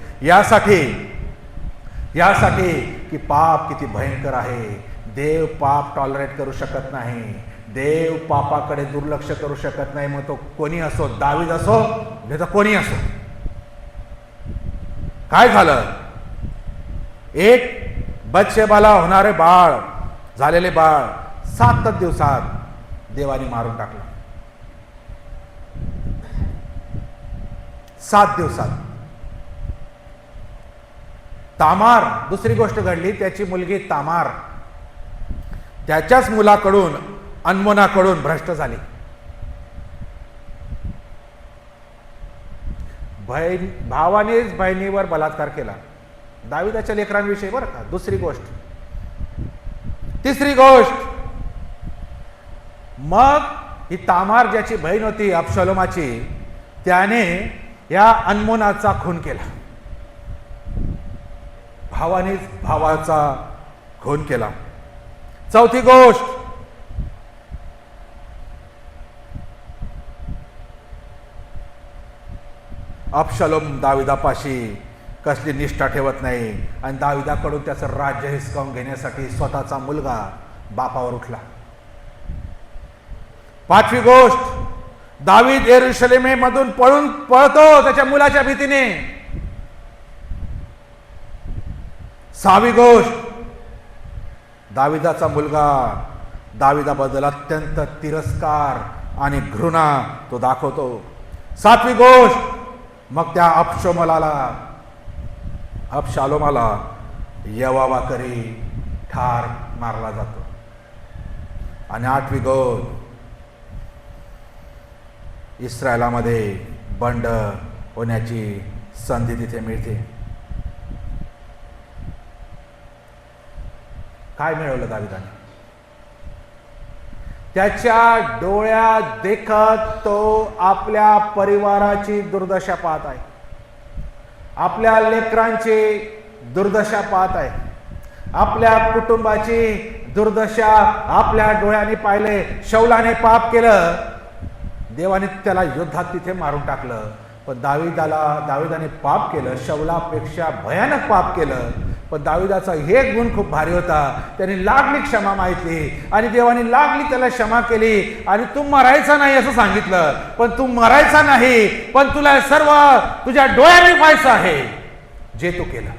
यासाठी की पाप किती भयंकर आहे. देव पाप टॉलरेट करू शकत नाही. देव पापाकडे दुर्लक्ष करू शकत नाही. मग तो कोणी असो, दावीद असो नाही तर कोणी असो. काय झालं, एक बत्शेबाला होणारे बाळ, झालेले बाळ 7 दिवसात देवाने मारून टाकलं. 7 दिवसात. तामार, दुसरी गोष्ट घडली, त्याची मुलगी तामार त्याच्याच मुलाकडून, अनमोनाकडून भ्रष्ट झाली. भावानेच बहिणीवर बलात्कार केला. दाविदाच्या लेकरांविषयी बरं का. दुसरी गोष्ट. तिसरी गोष्ट, मग ही तामार ज्याची बहीण होती अबशालोमाची, त्याने या अनमोनाचा खून केला. भावानेच भावाचा खून केला. चौथी गोष्ट, अबशालोम दाविदापाशी कसली निष्ठा ठेवत नाही आणि दाविदाकडून त्याचं राज्य हिसकावून घेण्यासाठी स्वतःचा मुलगा बापावर उठला. पाचवी गोष्ट, दावीद यरूशलेमेमधून पळतो त्याच्या मुलाच्या भीतीने. सहावी गोष्ट, दाविदाचा मुलगा दाविदाबद्दल अत्यंत तिरस्कार आणि घृणा तो दाखवतो. सातवी गोष्ट, मग त्या अबशालोमाला यवावाकरी ठार मारला जातो. आणि आठवी गोष्ट, इस्रायलामध्ये बंड होण्याची संधी तिथे मिळते. काय मिळवलं दाविदाने? त्याच्या डोळ्यात देखत तो आपल्या परिवाराची दुर्दशा पाहत आहे, आपल्या लेकरांची दुर्दशा पाहत आहे, आपल्या कुटुंबाची दुर्दशा आपल्या डोळ्याने पाहिले. शौलाने पाप केलं, देवाने त्याला युद्धात तिथे मारून टाकलं. पण दाविदाने पाप केलं, शौलापेक्षा भयानक पाप केलं. पण दाविदाचा एक गुण खूप भारी होता, त्याने लागली क्षमा मागितली आणि देवाने लागली त्याला क्षमा केली. आणि तू मरायचा नाही असं सांगितलं, पण तू मरायचा नाही, पण तुला सर्व तुझ्या डोळ्याने पाहायचं आहे जे तू केलं.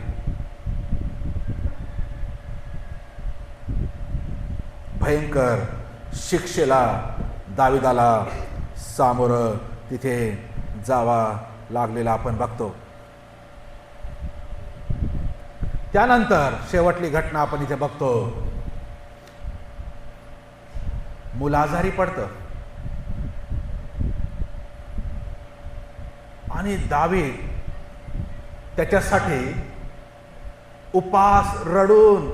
भयंकर शिक्षेला दाविदाला सामोरं तिथे जावा लागलेला आपण बघतो. त्यानंतर शेवटली घटना आपण इथे बघतो. मूल आजारी पडतं आणि दावीद त्याच्यासाठी रडून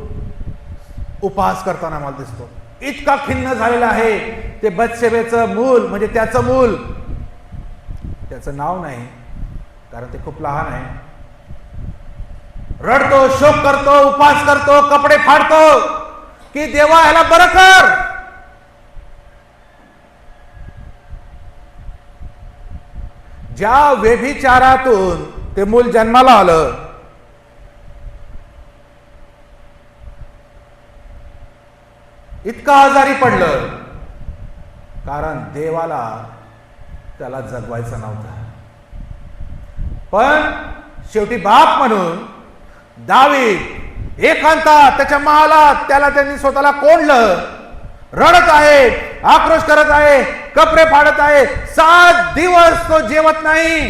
उपास करताना मला दिसतो. इतका खिन्न झालेला आहे. ते बत्शेबेचं मूल, म्हणजे त्याचं मूल, त्याचं नाव नाही कारण ते खूप लहान आहे, रडतो, शोक करतो, उपास करतो, कपडे फाडतो की देवा ह्याला बरं कर. ज्या व्यभिचारातून ते मूल जन्माला आलं, इतका आजारी पडलं कारण देवाला त्याला जगवायचं नव्हतं. पण शेवटी बाप म्हणून दावीद एकांतात त्याच्या महालात त्याला त्यांनी स्वतःला कोंडलं, रडत आहे, आक्रोश करत आहे, कपडे फाडत आहे. 7 दिवस तो जेवत नाही,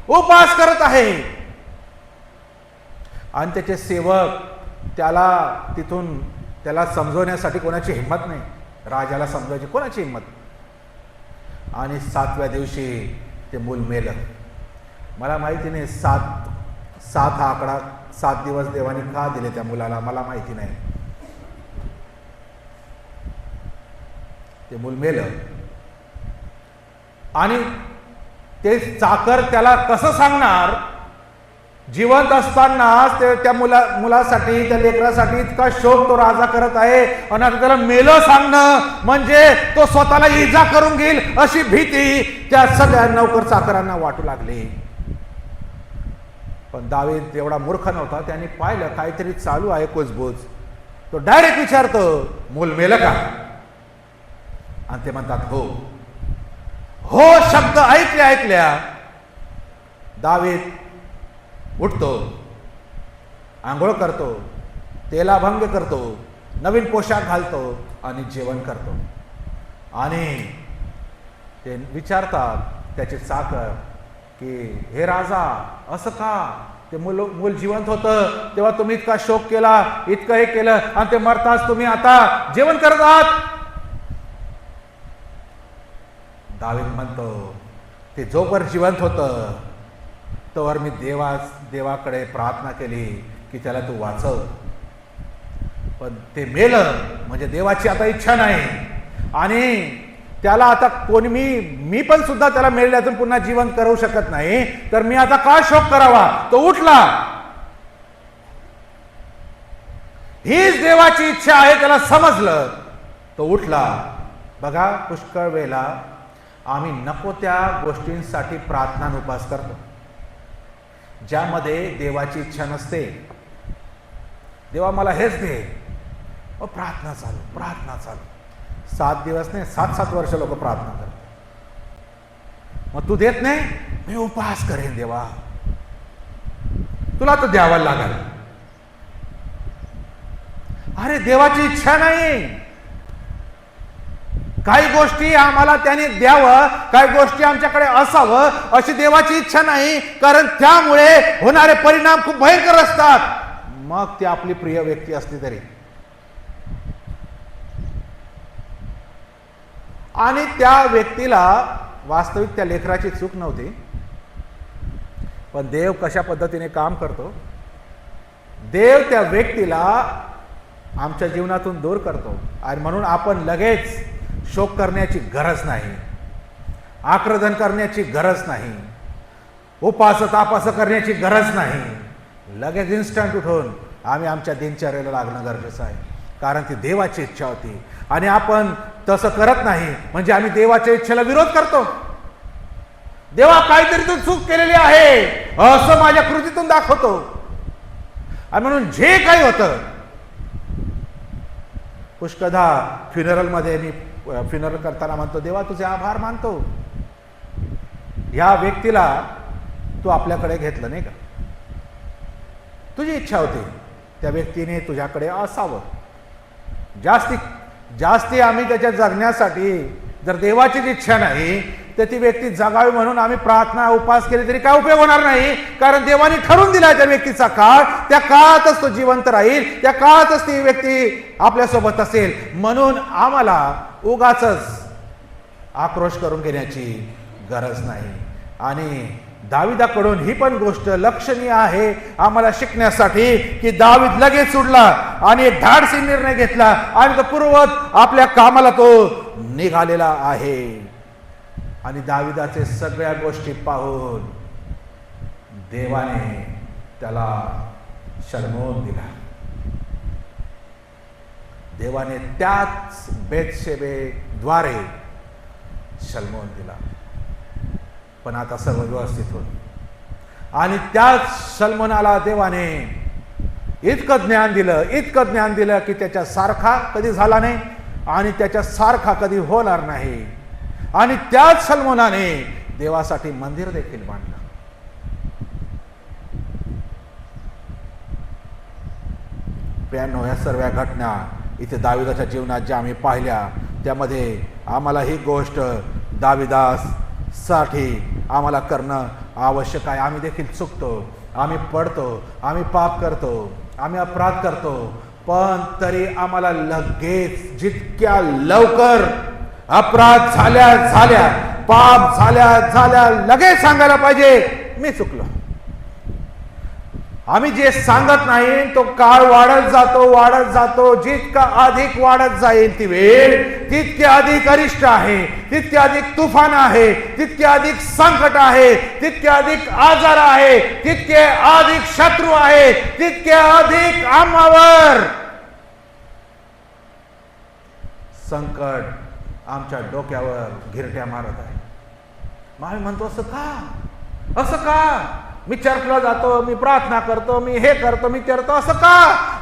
उपास करत आहे. आणि त्याचे सेवक त्याला समजवण्यासाठी कोणाची हिंमत नाही, राजाला समजायची कोणाची हिंमत. आणि 7व्या दिवशी ते मूल मेलं. मला माहिती नाही 7 हा आकडा 7 दिवस देवाने का दिले त्या मुलाला, मला माहिती नाही. ते मूल मेलं आणि ते चाकर त्याला कसं सांगणार जिवंत असतानाच त्या मुलासाठी, त्या लेकरासाठी इतका शोक तो राजा करत आहे, आणि आता त्याला मेलं सांगणं म्हणजे तो स्वतःला इजा करून घेईल अशी भीती त्या सगळ्या नौकर चाकरांना वाटू लागली. पण दावीद एवढा मूर्ख नव्हता, त्याने पाहिलं काहीतरी चालू आहे कुजबूज. तो डायरेक्ट विचारतो, मूल मेलं का? आणि ते म्हणतात हो. हो शब्द ऐकल्या दावीद उठतो, आंघोळ करतो, तेलाभंग करतो, नवीन पोशाख घालतो आणि जेवण करतो. आणि ते विचारतात त्याचे चाकर की हे राजा असं का? ते मूल जिवंत होतं तेव्हा तुम्ही इतका शोक केला, इतकं हे केलं, आणि ते मरताच तुम्ही आता जेवण करत आहात. दावीद म्हणतो ते जोवर जिवंत होतं तोवर मी देवाकडे प्रार्थना केली की त्याला तू वाचव. पण ते मेलं म्हणजे देवाची आता इच्छा नाही, आणि त्याला आता कोणी मी पण सुद्धा त्याला मेल्यातून पुन्हा जिवंत करू शकत नाही, तर मी आता का शोक करावा? तो उठला. हीच देवाची इच्छा आहे त्याला समजलं, तो उठला. बघा, पुष्कळ वेळेला आम्ही नको त्या गोष्टींसाठी प्रार्थना आणि उपास करतो ज्यामध्ये देवाची इच्छा नसते. देवा मला हेच दे, प्रार्थना चालू 7 दिवस नाही 7 वर्ष लोक प्रार्थना करतात. मग तू देत नाही, मी उपवास करेन देवा, तुला तर द्यावा लागेल. अरे देवाची इच्छा नाही. काही गोष्टी आम्हाला त्याने द्यावं, काही गोष्टी आमच्याकडे असावं अशी देवाची इच्छा नाही, कारण त्यामुळे होणारे परिणाम खूप भयंकर असतात. मग ती आपली प्रिय व्यक्ती असली तरी. आणि त्या व्यक्तीला वास्तविक त्या लेकराची चूक नव्हती, पण देव कशा पद्धतीने काम करतो, देव त्या व्यक्तीला आमच्या जीवनातून दूर करतो. आणि म्हणून आपण लगेच शोक करण्याची गरज नाही, आक्रंदन करण्याची गरज नाही, उपास तापास करण्याची गरज नाही. लगेच इन्स्टंट उठून आम्ही आमच्या दिनचर्येला लागणं गरजेचं आहे, कारण ती देवाची इच्छा होती. आणि आपण तसं करत नाही म्हणजे आम्ही देवाच्या इच्छेला विरोध करतो. देवा काहीतरी तू चूक केलेली आहे असं माझ्या कृतीतून दाखवतो. आणि म्हणून जे काही होतं, पुष्कळदा फ्युनरलमध्ये मी फ्युनरल करताना म्हणतो, देवा तुझे आभार मानतो, या व्यक्तीला तू आपल्याकडे घेतलं नाही का? तुझी इच्छा होती त्या व्यक्तीने तुझ्याकडे असावं. जास्ती आम्ही त्याच्या जगण्यासाठी, जर देवाचीच इच्छा नाही तर ती व्यक्ती जगावी म्हणून आम्ही प्रार्थना उपास केले तरी काय उपयोग होणार नाही, कारण देवाने ठरवून दिला त्या व्यक्तीचा काळ, त्या काळातच तो जिवंत राहील, त्या काळातच ती व्यक्ती आपल्यासोबत असेल. म्हणून आम्हाला उगाचच आक्रोश करून घेण्याची गरज नाही. आणि दाविदाकडून ही पण गोष्ट लक्षणीय आहे आम्हाला शिकण्यासाठी की दावीद लगेच उठला आणि धाडसी निर्णय घेतला आणि तो पूर्ववत आपल्या कामाला तो निघालेला आहे. आणि दाविदाचे सगळ्या गोष्टी पाहून देवाने त्याला शरमवून दिला. देवाने त्याच बेतशेबेद्वारे शरमवून दिला. पण आता सर्व व्यवस्थित होईल. आणि त्याच सलमोनाला देवाने इतकं ज्ञान दिलं की त्याच्या सारखा कधी झाला नाही आणि त्याच्या सारखा कधी होणार नाही. आणि त्याच सलमोनाने देवासाठी मंदिर देखील बांधलं. प्रियांनो, या सर्व घटना इथे दाविदाच्या जीवनात ज्या आम्ही पाहिल्या त्यामध्ये आम्हाला ही गोष्ट दाविदासाठी आम्हाला करणं आवश्यक आहे. आम्ही देखील चुकतो, आम्ही पडतो, आम्ही पाप करतो, आम्ही अपराध करतो, पण तरी आम्हाला लगेच जितक्या लवकर अपराध झाल्या पाप झाल्या लगेच सांगायला पाहिजे मी चुकलो. आम्ही जे सांगत नाही तो काळ वाढत जातो. जितका अधिक वाढत जाईल ती वेळ, तितके अधिक अरिष्ट आहे, तितके अधिक तुफान आहे, तितके अधिक संकट आहे, तितके अधिक आजार आहे, तितके अधिक शत्रू आहे, तितके अधिक आम्हावर संकट आमच्या डोक्यावर घिरट्या मारत आहे. मग आम्ही म्हणतो असं का? मी चर्चला जातो, मी प्रार्थना करतो, मी हे करतो, मी करतो, असं का?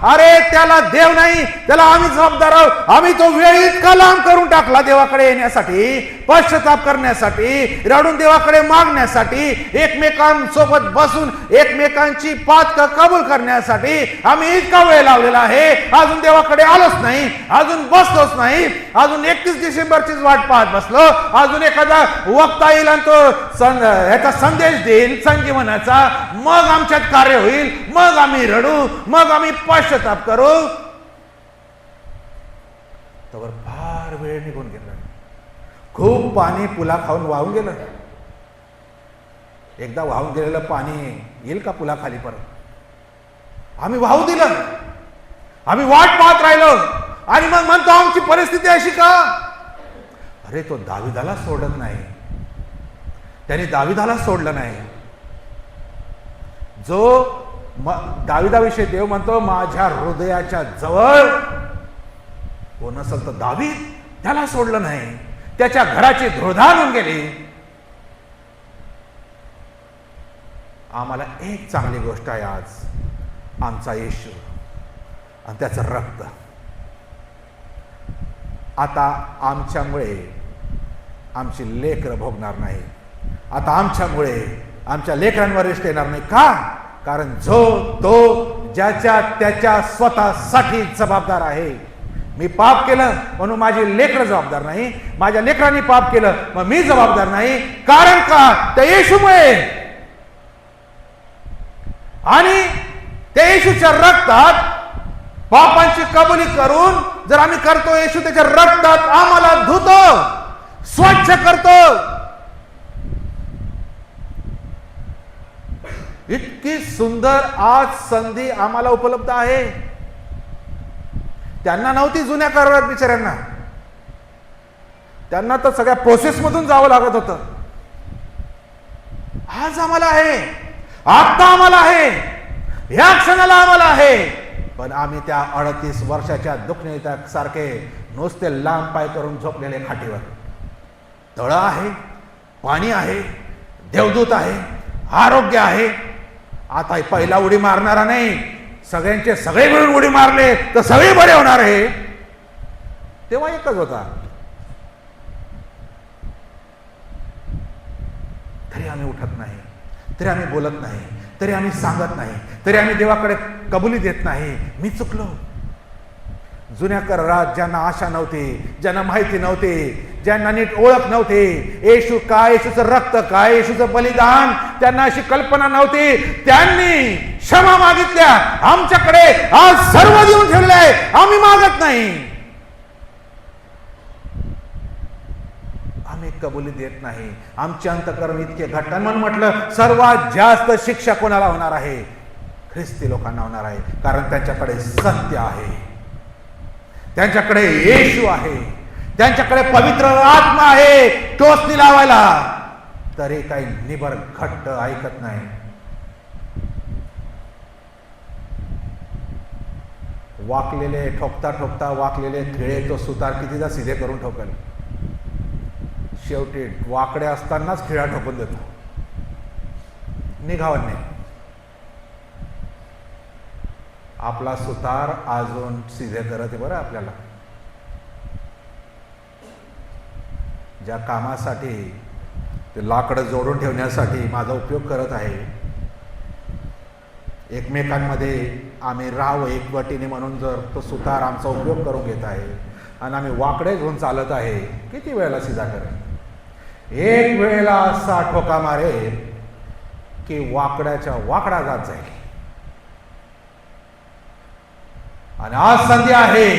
अरे त्याला देव नाही, त्याला आम्ही जबाबदार आहोत. आम्ही तो वेळ इतका लांब करून टाकला देवाकडे येण्यासाठी, पश्चाताप करण्यासाठी, रडून देवाकडे मागण्यासाठी, एकमेकांसोबत बसून एकमेकांची पातक कबूल करण्यासाठी आम्ही इतका वेळ लावलेला आहे. अजून देवाकडे आलोच नाही, अजून बसलोच नाही, अजून 31 डिसेंबरचीच वाट पाहत बसलो. अजून एखादा वक्ता येईल आणि तो ह्याचा संदेश देईल संजीवनाचा, मग आमच्यात कार्य होईल, मग आम्ही रडू, मग आम्ही पश्चाताप करू. तर फार वेळ निघून गेला. खूप पाणी पुला खाऊन वाहून गेलं. एकदा वाहून गेलेलं पाणी येईल का पुलाखाली परत? आम्ही वाहू दिलं, आम्ही वाट पाहत राहिलो आणि मग म्हणतो आमची परिस्थिती अशी का? अरे तो दाविदाला सोडत नाही, त्याने दाविदाला सोडलं नाही. जो दाविदाविषयी देव म्हणतो माझ्या हृदयाच्या जवळ कोण असेल तर दावीद, त्याला सोडलं नाही, त्याच्या घराची धुळधाण होऊन गेली. आम्हाला एक चांगली गोष्ट आहे आज, आमचा येशू आणि त्याचं रक्त. आता आमच्यामुळे आमची लेकरं भोगणार नाही, आता आमच्यामुळे आमच्या लेकरांवर रिष्ट येणार नाही. का? कारण तो ज्याच्या त्याच्या स्वतःसाठी जबाबदार आहे. मी पाप केलं म्हणून माझी लेकरं जबाबदार नाही, माझ्या लेकरांनी पाप केलं मग मी जबाबदार नाही. कारण का? त्या येशूमुळे. आणि त्या येशूच्या रक्तात पापांची कबुली करून जर आम्ही करतो, येशू त्याच्या रक्तात आम्हाला धुतो, स्वच्छ करतो. इतकी सुंदर आज संधी आम्हाला उपलब्ध आहे. त्यांना नव्हती जुन्या करारात बिचाऱ्यांना, त्यांना तर सगळ्या प्रोसेस मधून जावं लागत होतं. आज आम्हाला आहे, आता आम्हाला आहे, ह्या क्षणाला आम्हाला आहे. पण आम्ही त्या 38 वर्षाच्या दुखण्याच्या सारखे नुसते लांब पाय करून झोपलेले खाटीवर. तळ आहे, पाणी आहे, देवदूत आहे, आरोग्य आहे. आता पहिला उडी मारणारा नाही, सगळ्यांचे सगळे मिळून उडी मारले तर सगळे बरे होणार आहे. तेव्हा एकच होता. तरी आम्ही उठत नाही, तरी आम्ही बोलत नाही, तरी आम्ही सांगत नाही, तरी आम्ही देवाकडे कबुली देत नाही. मी चुकलो. जुन्या करारात ज्यांना आशा नव्हती, ज्यांना माहिती नव्हती, ज्यांना नीट ओळख नव्हती, येशू काय, येशूचं रक्त काय, येशूचं बलिदान, त्यांना अशी कल्पना नव्हती, त्यांनी क्षमा मागितल्या. आमच्याकडे आज सर्व देऊन ठेवलंय, आम्ही मागत नाही, आम्ही कबुली देत नाही. आमचे अंतःकरण इतके घट्ट. म्हणून म्हटलं सर्वात जास्त शिक्षा कोणाला होणार आहे? ख्रिस्ती लोकांना होणार आहे. कारण त्यांच्याकडे सत्य आहे, त्यांच्याकडे येशू आहे, त्यांच्याकडे पवित्र आत्मा आहे टोचणी लावायला. तरी काही निबर घट्ट ऐकत नाही. वाकलेले ठोकता ठोकता वाकलेले खिळे तो सुतार कितीदा सीधे करून ठोकल. शेवटी वाकडे असतानाच खिळा ठोकून देतो. निघावं नाही. आपला सुतार अजून सीधे करत बरं आपल्याला. ज्या कामासाठी ते लाकडं जोडून ठेवण्यासाठी माझा उपयोग करत आहे, एकमेकांमध्ये आम्ही राहावं एकवटीने म्हणून जर तो सुतार आमचा उपयोग करून घेत आहे आणि आम्ही वाकडे घेऊन चालत आहे, किती वेळेला सीधा करेल? एक वेळेला असा ठोका मारेल की वाकड्याच्या वाकडा जात जाईल. आणि आज संधी आहे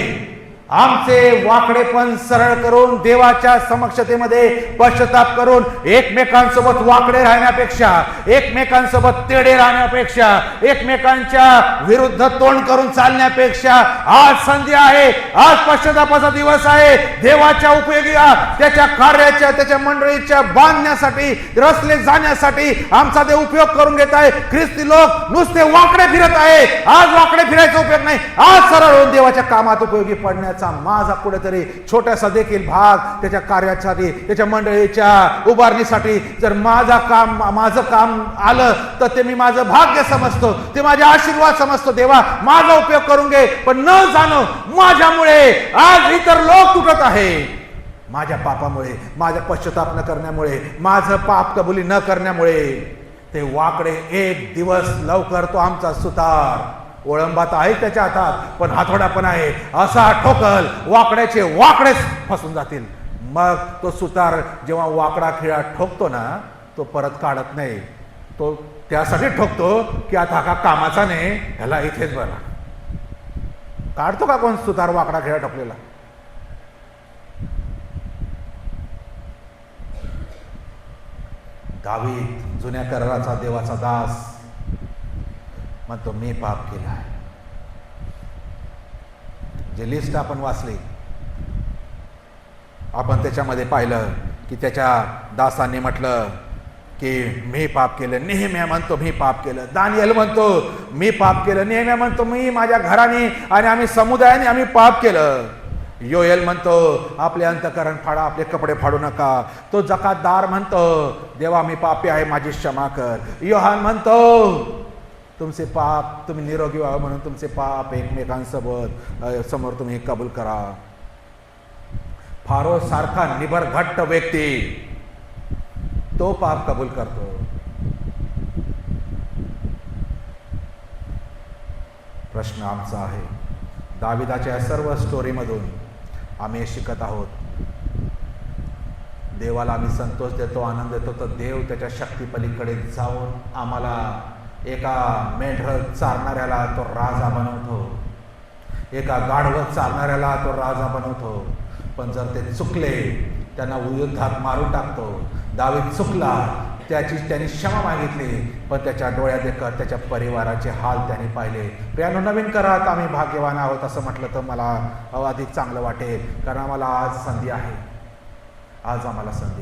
आमचे वाकडेपण सरळ करून देवाच्या समक्षतेमध्ये पश्चाताप करून एकमेकांसोबत वाकडे राहण्यापेक्षा, एकमेकांसोबत तेडे राहण्यापेक्षा, एकमेकांच्या विरुद्ध तोंड करून चालण्यापेक्षा आज संधी आहे, आज पश्चातापाचा दिवस आहे. देवाच्या उपयोगी त्याच्या कार्याच्या, त्याच्या मंडळीच्या बांधण्यासाठी, रचले जाण्यासाठी आमचा देव उपयोग करून घेत आहे. ख्रिस्ती लोक नुसते वाकडे फिरत आहे. आज वाकडे फिरायचा उपयोग नाही, आज सरळ होऊन देवाच्या कामात उपयोगी पडण्याचा माझा कुठेतरी छोटासा देखील भाग त्याच्या कार्यासाठी, त्याच्या मंडळीच्या उभारणीसाठी जर माझं काम आलं तर ते मी माझं भाग्य समजतो, ते माझे आशीर्वाद समजतो. देवा माझा उपयोग करून घे, पण न जाणो माझ्यामुळे आज इतर लोक तुटत आहे. माझ्या पापामुळे, माझ्या पश्चाताप न करण्यामुळे, माझं पाप कबुली न करण्यामुळे ते वाकडे एक दिवस लवकर तो आमचा सुतार ओळंबात आहे त्याच्या हातात, पण हातोडा पण आहे. असा ठोकल वाकड्याचे वाकडेच फसून जातील. मग तो सुतार जेव्हा वाकडा खिळा ठोकतो ना, तो परत काढत नाही. तो त्यासाठी ठोकतो की आता हा कामाचा नाही, ह्याला इथेच बरा. काढतो का कोण सुतार वाकडा खिळा ठोकलेला? दावीद जुन्या कराराचा देवाचा दास म्हणतो मी पाप केला आहे. जे लिस्ट आपण वाचली, आपण त्याच्यामध्ये पाहिलं की त्याच्या दासांनी म्हटलं की मी पाप केलं. नेहम्या म्हणतो मी पाप केलं. दानिएल म्हणतो मी पाप केलं. नेहम्या म्हणतो मी, माझ्या घराने आणि आम्ही समुदायाने आम्ही पाप केलं. योएल म्हणतो आपले अंतःकरण फाडा, आपले कपडे फाडू नका. तो जकातदार म्हणतो देवा मी पापी आहे, माझी क्षमा कर. योहान म्हणतो तुमचे पाप, तुम्ही निरोगी व्हावं म्हणून तुमचे पाप एकमेकांसोबत समोर तुम्ही कबूल करा. फारो सारखा निबर घट्ट व्यक्ती तो पाप कबूल करतो. प्रश्न आमचा आहे, दाविदाच्या सर्व स्टोरीमधून आम्ही शिकत आहोत, देवाला आम्ही संतोष देतो, आनंद देतो, तर देव त्याच्या शक्तीपलीकडे जाऊन आम्हाला एका मेंढर चारणाऱ्याला तो राजा बनवतो, एका गाढवत चारणाऱ्याला तो राजा बनवतो. पण जर ते चुकले त्यांना युद्धात मारून टाकतो. दावीद चुकला, त्यांनी क्षमा मागितली, पण त्याच्या डोळ्यात देखत त्याच्या परिवाराचे हाल त्यांनी पाहिले. प्रियानो, नवीन करात आम्ही भाग्यवान आहोत असं म्हटलं तर मला अधिक चांगलं वाटेल, कारण आम्हाला आज संधी आहे. आज आम्हाला संधी आहे.